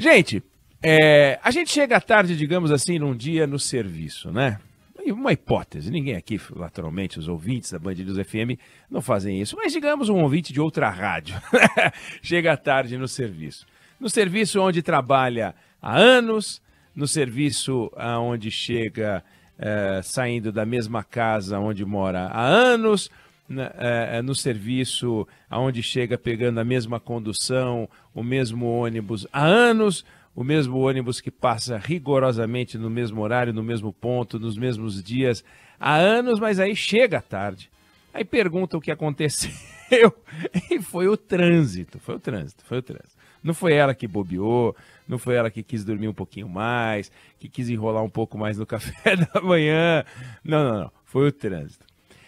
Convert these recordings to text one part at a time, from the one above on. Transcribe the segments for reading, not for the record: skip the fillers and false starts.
Gente, a gente chega à tarde, digamos assim, num dia no serviço, né? E uma hipótese, ninguém aqui, naturalmente, os ouvintes da Band News FM não fazem isso, mas digamos um ouvinte de outra rádio, chega à tarde no serviço. No serviço onde trabalha há anos, no serviço onde chega saindo da mesma casa onde mora há anos, no serviço onde chega pegando a mesma condução, o mesmo ônibus há anos, o mesmo ônibus que passa rigorosamente no mesmo horário, no mesmo ponto, nos mesmos dias há anos, mas aí chega à tarde. Aí pergunta o que aconteceu e foi o trânsito. Não foi ela que bobeou, não foi ela que quis dormir um pouquinho mais, que quis enrolar um pouco mais no café da manhã. Não. Foi o trânsito.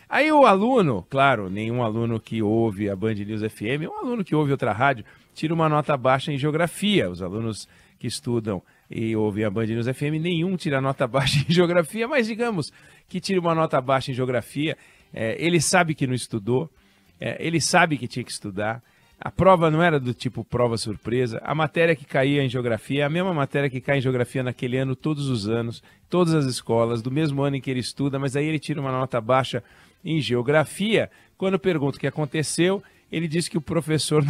Aí o aluno, claro, nenhum aluno que ouve a Band News FM, um aluno que ouve outra rádio, tira uma nota baixa em geografia. Os alunos que estudam e ouvem a Band News FM, nenhum tira nota baixa em geografia, mas digamos que tira uma nota baixa em geografia, ele sabe que não estudou, ele sabe que tinha que estudar, a prova não era do tipo prova surpresa, a matéria que caía em geografia é a mesma matéria que cai em geografia naquele ano, todos os anos, todas as escolas, do mesmo ano em que ele estuda, mas aí ele tira uma nota baixa em geografia. Quando pergunta o que aconteceu, ele diz que o professor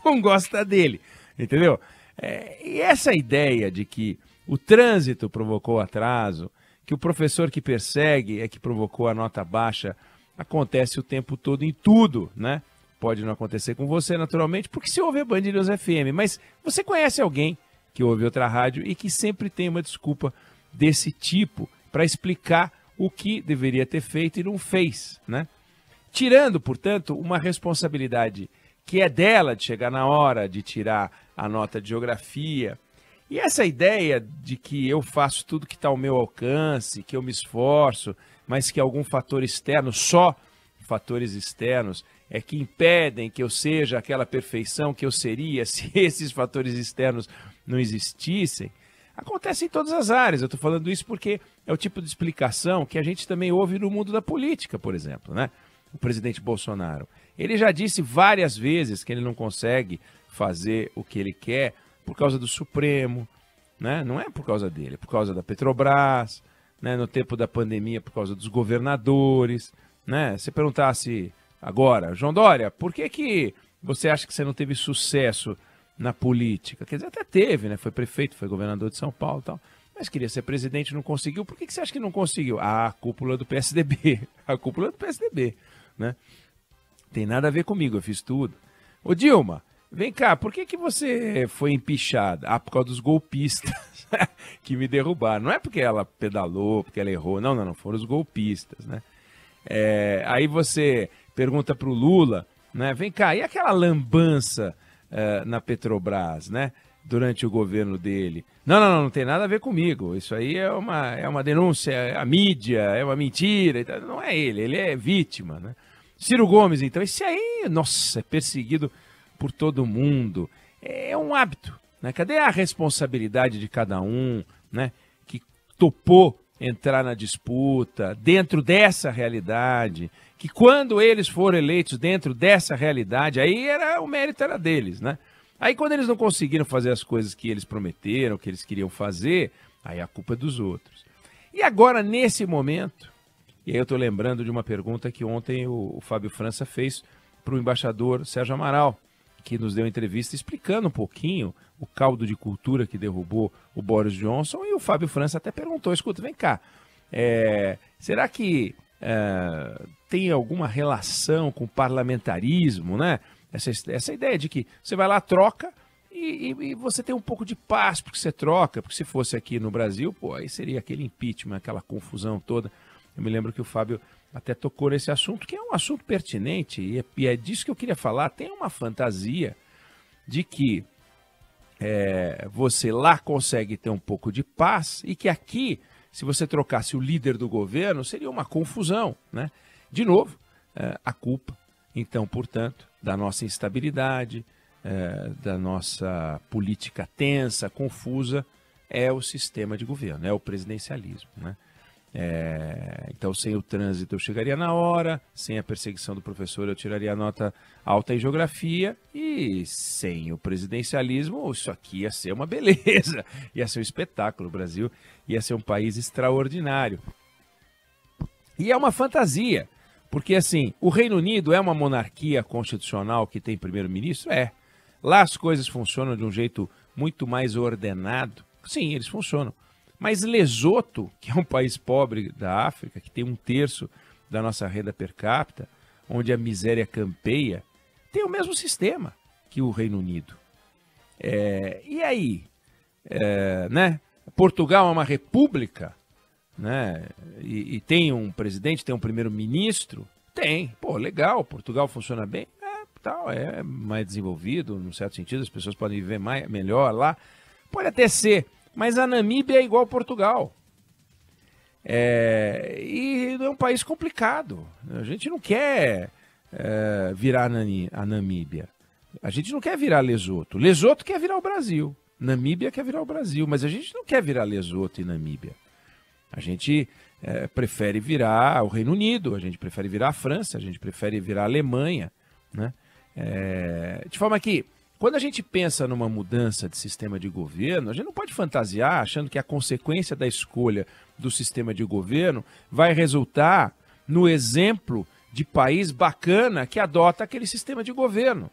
não gosta dele, entendeu? E essa ideia de que o trânsito provocou atraso, que o professor que persegue é que provocou a nota baixa, acontece o tempo todo em tudo, né? Pode não acontecer com você, naturalmente, porque você ouve a Band News FM, mas você conhece alguém que ouve outra rádio e que sempre tem uma desculpa desse tipo para explicar o que deveria ter feito e não fez, né? Tirando, portanto, uma responsabilidade que é dela de chegar na hora de tirar a nota de geografia. E essa ideia de que eu faço tudo que está ao meu alcance, que eu me esforço, mas que algum fator externo, só fatores externos, é que impedem que eu seja aquela perfeição que eu seria se esses fatores externos não existissem, acontece em todas as áreas. Eu estou falando isso porque é o tipo de explicação que a gente também ouve no mundo da política, por exemplo, né? O presidente Bolsonaro. Ele já disse várias vezes que ele não consegue fazer o que ele quer por causa do Supremo, né? Não é por causa dele, é por causa da Petrobras, né? No tempo da pandemia, por causa dos governadores, né? Se perguntasse agora, João Dória, por que você acha que você não teve sucesso na política? Quer dizer, até teve, né? Foi prefeito, foi governador de São Paulo e tal, mas queria ser presidente e não conseguiu. Por que você acha que não conseguiu? A cúpula do PSDB. A cúpula do PSDB, né? Tem nada a ver comigo, eu fiz tudo. Ô Dilma, vem cá, por que você foi empichada? Ah, por causa dos golpistas que me derrubaram. Não é porque ela pedalou, porque ela errou. Não, foram os golpistas, né? Aí você pergunta para o Lula, né? Vem cá, e aquela lambança na Petrobras, né? Durante o governo dele? Não tem nada a ver comigo. Isso aí é uma denúncia, é a mídia, é uma mentira. Não é ele é vítima, né? Ciro Gomes, então, esse aí, nossa, é perseguido por todo mundo. É um hábito, né? Cadê a responsabilidade de cada um, né? Que topou entrar na disputa dentro dessa realidade, que quando eles foram eleitos dentro dessa realidade, aí o mérito era deles, né? Aí quando eles não conseguiram fazer as coisas que eles prometeram, que eles queriam fazer, aí a culpa é dos outros. E agora, nesse momento, e aí eu estou lembrando de uma pergunta que ontem o Fábio França fez para o embaixador Sérgio Amaral, que nos deu entrevista explicando um pouquinho o caldo de cultura que derrubou o Boris Johnson, e o Fábio França até perguntou, escuta, vem cá, será que tem alguma relação com o parlamentarismo, né? Essa ideia de que você vai lá, troca, e você tem um pouco de paz porque você troca, porque se fosse aqui no Brasil, pô, aí seria aquele impeachment, aquela confusão toda. Eu me lembro que o Fábio até tocou nesse assunto, que é um assunto pertinente, e é disso que eu queria falar. Tem uma fantasia de que você lá consegue ter um pouco de paz e que aqui, se você trocasse o líder do governo, seria uma confusão, né? De novo, a culpa, então, portanto, da nossa instabilidade, da nossa política tensa, confusa, é o sistema de governo, é o presidencialismo, né? Então, sem o trânsito eu chegaria na hora, sem a perseguição do professor eu tiraria nota alta em geografia, e sem o presidencialismo isso aqui ia ser uma beleza, ia ser um espetáculo. O Brasil ia ser um país extraordinário. E é uma fantasia, porque assim, o Reino Unido é uma monarquia constitucional que tem primeiro-ministro? É. Lá as coisas funcionam de um jeito muito mais ordenado? Sim, eles funcionam. Mas Lesoto, que é um país pobre da África, que tem 1/3 da nossa renda per capita, onde a miséria campeia, tem o mesmo sistema que o Reino Unido. E aí? Né? Portugal é uma república, né? E tem um presidente, tem um primeiro-ministro? Tem. Pô, legal, Portugal funciona bem? É mais desenvolvido, num certo sentido, as pessoas podem viver melhor lá. Pode até ser. Mas a Namíbia é igual a Portugal. E é um país complicado. A gente não quer virar a Namíbia. A gente não quer virar Lesoto. Lesoto quer virar o Brasil. Namíbia quer virar o Brasil. Mas a gente não quer virar Lesoto e Namíbia. A gente prefere virar o Reino Unido, a gente prefere virar a França, a gente prefere virar a Alemanha, né? De forma que, quando a gente pensa numa mudança de sistema de governo, a gente não pode fantasiar achando que a consequência da escolha do sistema de governo vai resultar no exemplo de país bacana que adota aquele sistema de governo.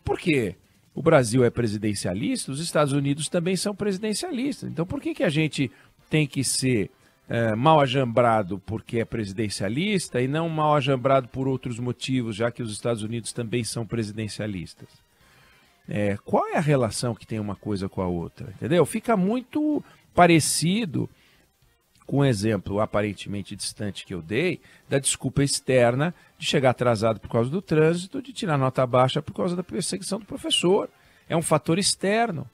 Por quê? O Brasil é presidencialista, os Estados Unidos também são presidencialistas. Então por que a gente tem que ser mal ajambrado porque é presidencialista e não mal ajambrado por outros motivos, já que os Estados Unidos também são presidencialistas? Qual é a relação que tem uma coisa com a outra? Entendeu? Fica muito parecido com o exemplo aparentemente distante que eu dei da desculpa externa de chegar atrasado por causa do trânsito, de tirar nota baixa por causa da perseguição do professor. É um fator externo.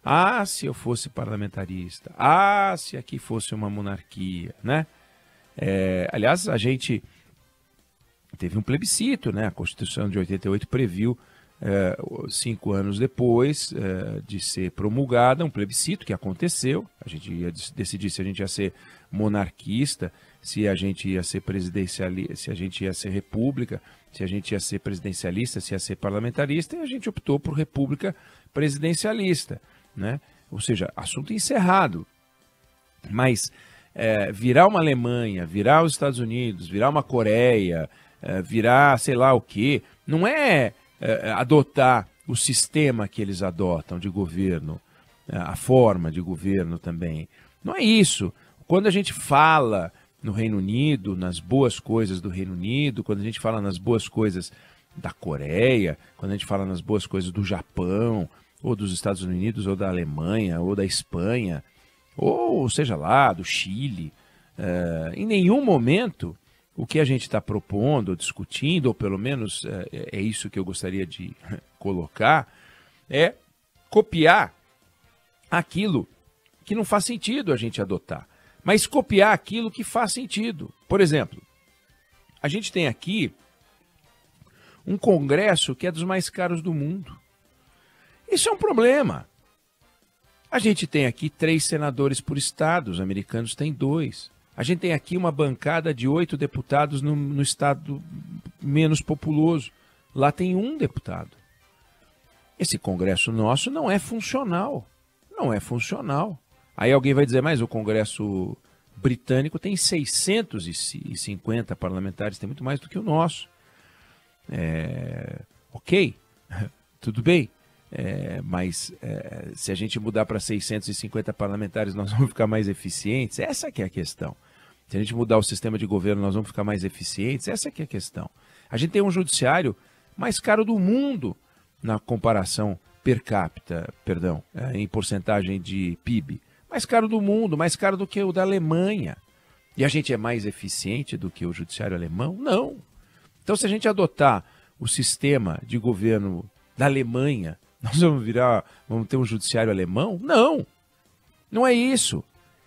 Ah, se eu fosse parlamentarista. Ah, se aqui fosse uma monarquia, né? Aliás, a gente teve um plebiscito, né? A Constituição de 88 previu, 5 anos depois de ser promulgada, um plebiscito que aconteceu. A gente ia decidir se a gente ia ser monarquista, se a gente ia ser presidencialista, se a gente ia ser república, se a gente ia ser presidencialista, se ia ser parlamentarista, e a gente optou por república presidencialista, né? Ou seja, assunto encerrado. Mas virar uma Alemanha, virar os Estados Unidos, virar uma Coreia, virar sei lá o quê, não é adotar o sistema que eles adotam de governo, a forma de governo também. Não é isso. Quando a gente fala no Reino Unido, nas boas coisas do Reino Unido, quando a gente fala nas boas coisas da Coreia, quando a gente fala nas boas coisas do Japão, ou dos Estados Unidos, ou da Alemanha, ou da Espanha, ou seja lá, do Chile, em nenhum momento o que a gente está propondo, ou discutindo, ou pelo menos é isso que eu gostaria de colocar, é copiar aquilo que não faz sentido a gente adotar, mas copiar aquilo que faz sentido. Por exemplo, a gente tem aqui um congresso que é dos mais caros do mundo. Isso é um problema. A gente tem aqui 3 senadores por estado, os americanos têm 2. A gente tem aqui uma bancada de 8 deputados no estado menos populoso. Lá tem 1 deputado. Esse Congresso nosso não é funcional. Não é funcional. Aí alguém vai dizer, mas o Congresso britânico tem 650 parlamentares, tem muito mais do que o nosso. Ok, tudo bem. Mas se a gente mudar para 650 parlamentares, nós vamos ficar mais eficientes? Essa que é a questão. Se a gente mudar o sistema de governo, nós vamos ficar mais eficientes? Essa que é a questão. A gente tem um judiciário mais caro do mundo na comparação per capita, em porcentagem de PIB. Mais caro do mundo, mais caro do que o da Alemanha. E a gente é mais eficiente do que o judiciário alemão? Não. Então, se a gente adotar o sistema de governo da Alemanha, nós vamos ter um judiciário alemão? Não, não é isso.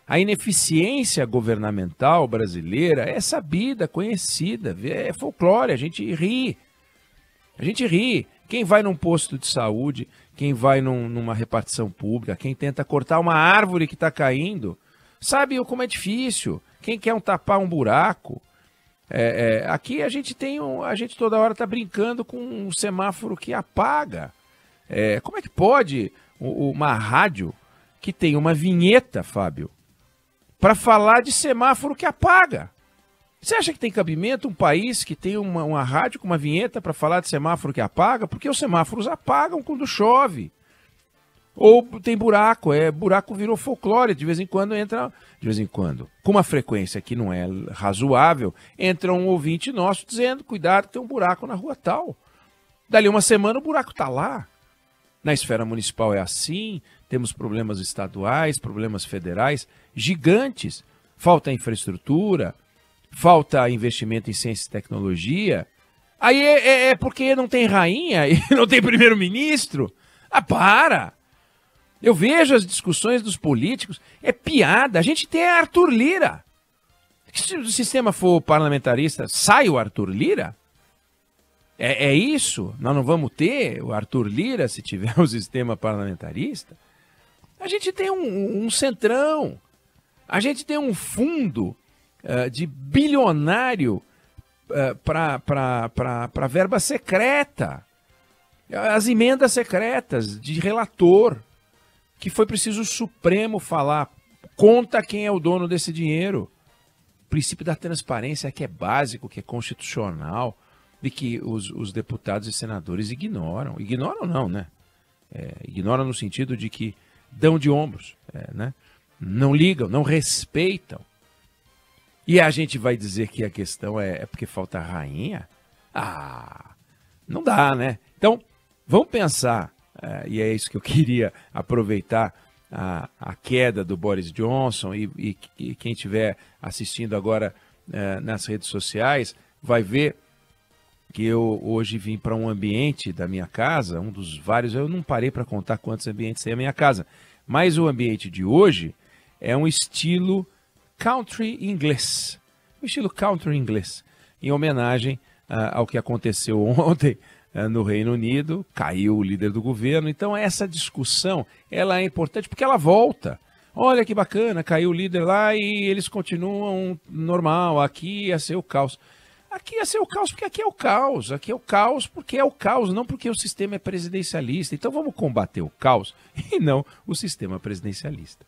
A ineficiência governamental brasileira é sabida, conhecida, é folclore, a gente ri. A gente ri. Quem vai num posto de saúde, quem vai numa repartição pública, quem tenta cortar uma árvore que está caindo, sabe como é difícil. quem quer tapar um buraco. Aqui a gente a gente toda hora está brincando com um semáforo que apaga. Como é que pode uma rádio que tem uma vinheta, Fábio, para falar de semáforo que apaga? Você acha que tem cabimento um país que tem uma rádio com uma vinheta para falar de semáforo que apaga? Porque os semáforos apagam quando chove. Ou tem buraco, buraco virou folclore, de vez em quando entra, com uma frequência que não é razoável, entra um ouvinte nosso dizendo, cuidado que tem um buraco na rua tal. Dali uma semana o buraco está lá. Na esfera municipal é assim, temos problemas estaduais, problemas federais gigantes, falta infraestrutura, falta investimento em ciência e tecnologia. Aí é porque não tem rainha e não tem primeiro-ministro? Para! Eu vejo as discussões dos políticos, é piada. A gente tem Arthur Lira. Se o sistema for parlamentarista, sai o Arthur Lira? É isso? Nós não vamos ter o Arthur Lira se tiver o sistema parlamentarista? A gente tem um centrão. A gente tem um fundo de bilionário para verba secreta. As emendas secretas de relator, que foi preciso o Supremo falar, conta quem é o dono desse dinheiro. O princípio da transparência que é básico, que é constitucional, e que os deputados e senadores ignoram. Ignoram não, né? Ignoram no sentido de que dão de ombros, né? Não ligam, não respeitam. E a gente vai dizer que a questão é porque falta rainha? Não dá, né? Então, vamos pensar, e é isso que eu queria aproveitar, a queda do Boris Johnson, e quem estiver assistindo agora nas redes sociais vai ver que eu hoje vim para um ambiente da minha casa, um dos vários, eu não parei para contar quantos ambientes tem a minha casa, mas o ambiente de hoje é um estilo country inglês, em homenagem ao que aconteceu ontem no Reino Unido, caiu o líder do governo. Então essa discussão, ela é importante porque ela volta. Olha que bacana, caiu o líder lá e eles continuam normal, aqui ia ser o caos. Aqui ia ser o caos porque aqui é o caos. Aqui é o caos porque é o caos, não porque o sistema é presidencialista. Então vamos combater o caos e não o sistema presidencialista.